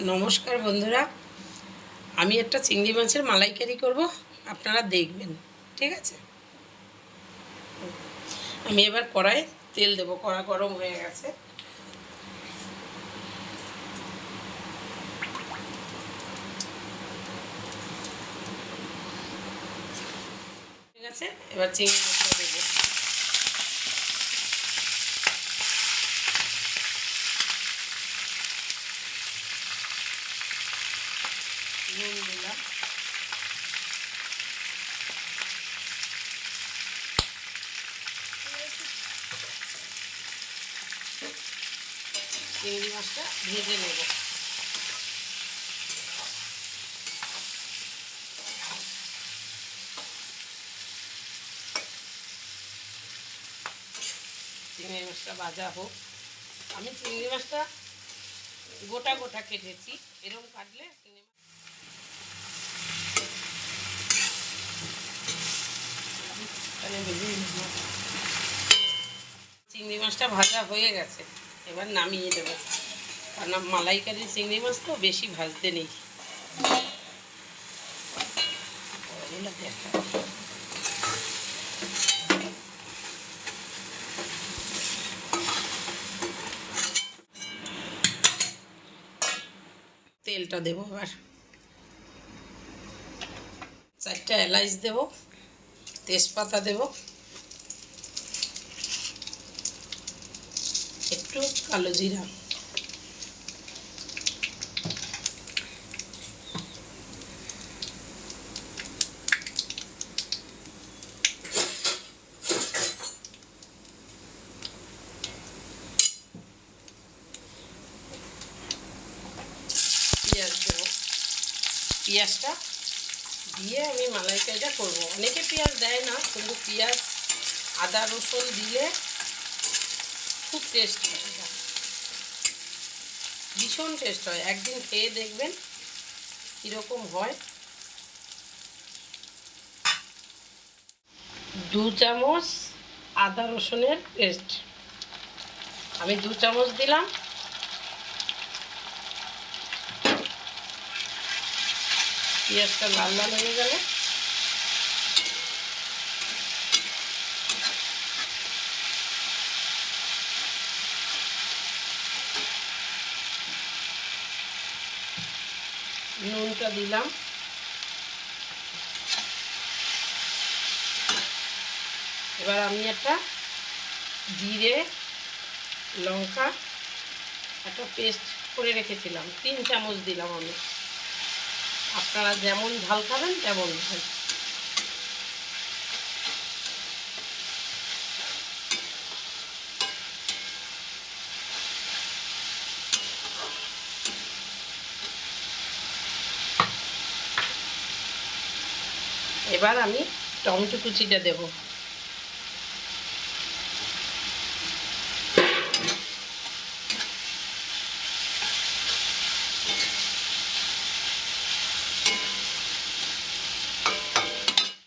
নমস্কার বন্ধুরা, আমি একটা চিংড়ি মাছের মালাইকারি করব, আপনারা দেখবেন। ঠিক আছে, আমি এবার কড়াই তেল দেব। কড়া গরম হয়ে গেছে। ঠিক আছে, এবার চিংড়ি মাছটা দেবো। নুন দিলাম, চিংড়ি মাছটা ভেজে নেব। চিংড়ি মাছটা ভাজা হোক। আমি চিংড়ি মাছটা গোটা গোটা কেটেছি, এরকম কাটলে চিংড়ি মাছটা ভাজা হয়ে গেছে। এবার নামিয়ে দেবো, কারণ মালাইকারি চিংড়ি মাছ তো বেশি ভাজতে নেই। তেলটা দেবো এবার। 4টা এলাচ দেব, তেজপাতা দেব, একটু কালো জিরা, পেঁয়াজ দেব। পেঁয়াজটা দিয়ে আমি মালাইকারিটা করব। অনেকে পেঁয়াজ দেয় না, কিন্তু পেঁয়াজ আদা রসুন দিলে খুব টেস্ট হয়, ভীষণ টেস্ট হয়। একদিন খেয়ে দেখবেন কীরকম হয়। 2 চামচ আদা রসুনের পেস্ট আমি 2 চামচ দিলাম। পেঁয়াজটা লাল লাল হয়ে গেলে নুনটা দিলাম। এবার আমি একটা জিরে লঙ্কা একটা পেস্ট করে রেখেছিলাম, 3 চামচ দিলাম আমি। আপনারা যেমন ঝাল খাবেন তেমন দেবেন। এবার আমি টমেটো কুচিটা দেব।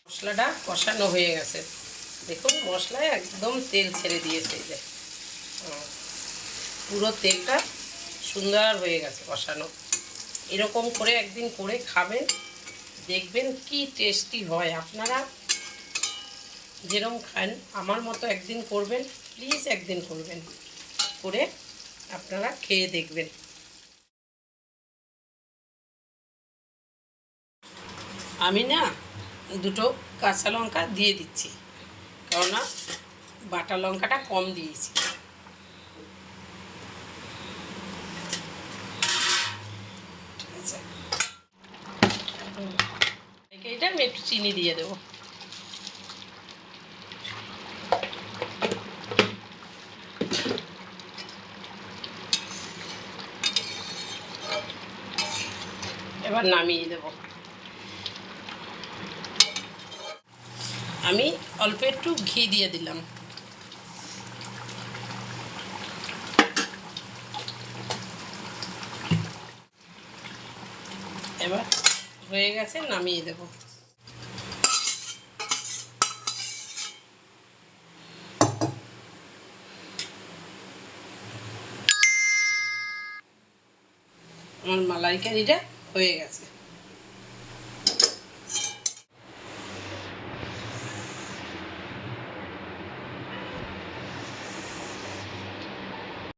মশলাটা কষানো হয়ে গেছে, দেখুন মশলায় একদম তেল ছেড়ে দিয়েছে, যে পুরো তেলটা সুন্দর হয়ে গেছে কষানো। এরকম করে একদিন করে খাবেন, দেখবেন কি টেস্টি হয়। আপনারা যেরকম খান আমার মতো একদিন করবেন, প্লিজ একদিন করবেন, করে আপনারা খেয়ে দেখবেন। আমি না 2টো কাঁচা লঙ্কা দিয়ে দিচ্ছি, কেননা বাটা লঙ্কাটা কম দিয়েছি। ঠিক আছে, এইটা আমি একটু চিনি দিয়ে দেবো। এবার নামিয়ে দেব। আমি অল্প একটু ঘি দিয়ে দিলাম। এবার হয়ে গেছে, নামিয়ে দেব। আমার মালাইকারিটা হয়ে গেছে।